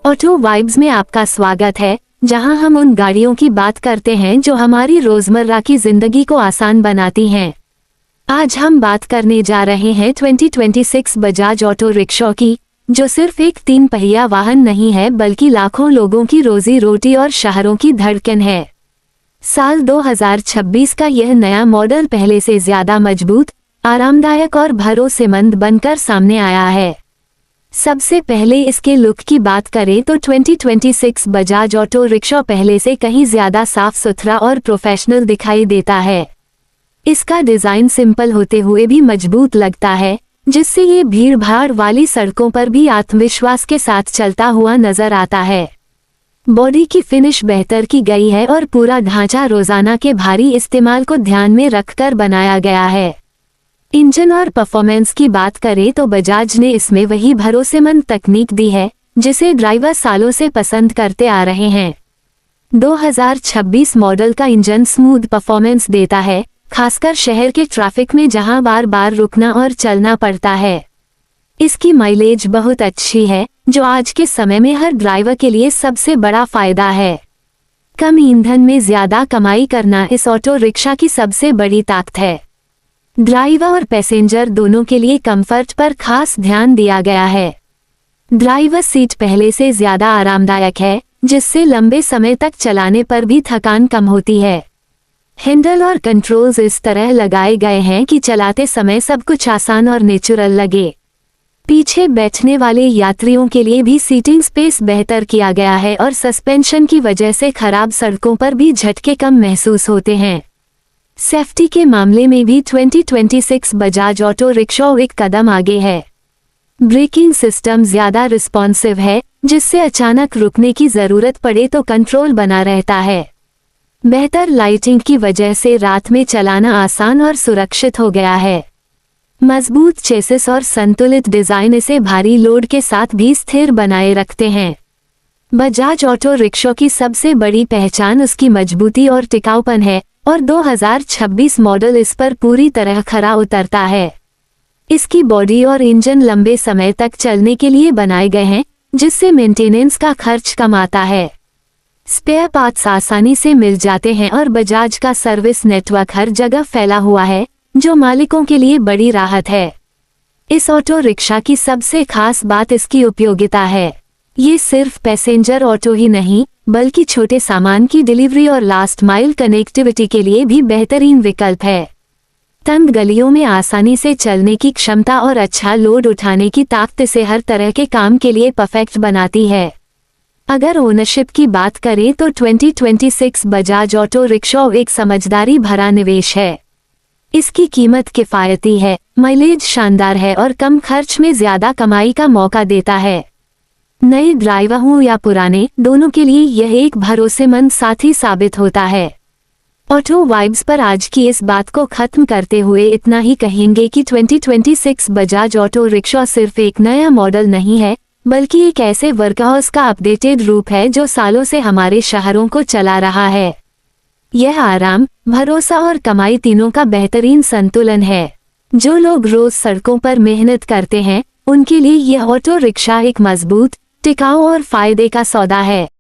Auto vibes में आपका स्वागत है, जहां हम उन गाड़ियों की बात करते हैं जो हमारी रोजमर्रा की जिंदगी को आसान बनाती हैं। आज हम बात करने जा रहे हैं 2026 बजाज ऑटो रिक्शा की, जो सिर्फ एक 3 पहिया वाहन नहीं है बल्कि लाखों लोगों की रोजी रोटी और शहरों की धड़कन है। साल 2026 का यह नया मॉडल पहले से ज्यादा मजबूत, आरामदायक और भरोसेमंद बनकर सामने आया है। सबसे पहले इसके लुक की बात करें तो 2026 बजाज ऑटो रिक्शा पहले से कहीं ज्यादा साफ सुथरा और प्रोफेशनल दिखाई देता है। इसका डिजाइन सिंपल होते हुए भी मजबूत लगता है, जिससे ये भीड़ भाड़ वाली सड़कों पर भी आत्मविश्वास के साथ चलता हुआ नजर आता है। बॉडी की फिनिश बेहतर की गई है और पूरा ढांचा रोजाना के भारी इस्तेमाल को ध्यान में रखकर बनाया गया है। इंजन और परफॉर्मेंस की बात करें तो बजाज ने इसमें वही भरोसेमंद तकनीक दी है जिसे ड्राइवर सालों से पसंद करते आ रहे हैं। 2026 मॉडल का इंजन स्मूथ परफॉर्मेंस देता है, खासकर शहर के ट्रैफिक में जहां बार बार रुकना और चलना पड़ता है। इसकी माइलेज बहुत अच्छी है, जो आज के समय में हर ड्राइवर के लिए सबसे बड़ा फायदा है। कम ईंधन में ज्यादा कमाई करना इस ऑटो रिक्शा की सबसे बड़ी ताकत है। ड्राइवर और पैसेंजर दोनों के लिए कंफर्ट पर खास ध्यान दिया गया है। ड्राइवर सीट पहले से ज्यादा आरामदायक है, जिससे लंबे समय तक चलाने पर भी थकान कम होती है। हैंडल और कंट्रोल्स इस तरह लगाए गए हैं कि चलाते समय सब कुछ आसान और नेचुरल लगे। पीछे बैठने वाले यात्रियों के लिए भी सीटिंग स्पेस बेहतर किया गया है और सस्पेंशन की वजह से खराब सड़कों पर भी झटके कम महसूस होते हैं। सेफ्टी के मामले में भी 2026 बजाज ऑटो रिक्शा एक कदम आगे है। ब्रेकिंग सिस्टम ज्यादा रिस्पॉन्सिव है, जिससे अचानक रुकने की जरूरत पड़े तो कंट्रोल बना रहता है। बेहतर लाइटिंग की वजह से रात में चलाना आसान और सुरक्षित हो गया है। मजबूत चेसिस और संतुलित डिजाइन इसे भारी लोड के साथ भी स्थिर बनाए रखते हैं। बजाज ऑटो रिक्शा की सबसे बड़ी पहचान उसकी मजबूती और टिकाऊपन है, और 2026 मॉडल इस पर पूरी तरह खरा उतरता है। इसकी बॉडी और इंजन लंबे समय तक चलने के लिए बनाए गए हैं, जिससे मेंटेनेंस का खर्च कम आता है। स्पेयर पार्ट्स आसानी से मिल जाते हैं और बजाज का सर्विस नेटवर्क हर जगह फैला हुआ है, जो मालिकों के लिए बड़ी राहत है। इस ऑटो रिक्शा की सबसे खास बात इसकी उपयोगिता है। ये सिर्फ पैसेंजर ऑटो ही नहीं, बल्कि छोटे सामान की डिलीवरी और लास्ट माइल कनेक्टिविटी के लिए भी बेहतरीन विकल्प है। तंग गलियों में आसानी से चलने की क्षमता और अच्छा लोड उठाने की ताकत इसे हर तरह के काम के लिए परफेक्ट बनाती है। अगर ओनरशिप की बात करें तो 2026 बजाज ऑटो रिक्शा एक समझदारी भरा निवेश है। इसकी कीमत किफायती है, माइलेज शानदार है और कम खर्च में ज्यादा कमाई का मौका देता है। नए ड्राइवर हों या पुराने, दोनों के लिए यह एक भरोसेमंद साथी साबित होता है। ऑटो वाइब्स पर आज की इस बात को खत्म करते हुए इतना ही कहेंगे कि 2026 बजाज ऑटो रिक्शा सिर्फ एक नया मॉडल नहीं है, बल्कि एक ऐसे वर्कहाउस का अपडेटेड रूप है जो सालों से हमारे शहरों को चला रहा है। यह आराम, भरोसा और कमाई तीनों का बेहतरीन संतुलन है। जो लोग रोज सड़कों पर मेहनत करते हैं, उनके लिए यह ऑटो रिक्शा एक मजबूत, टिकाऊ और फायदे का सौदा है।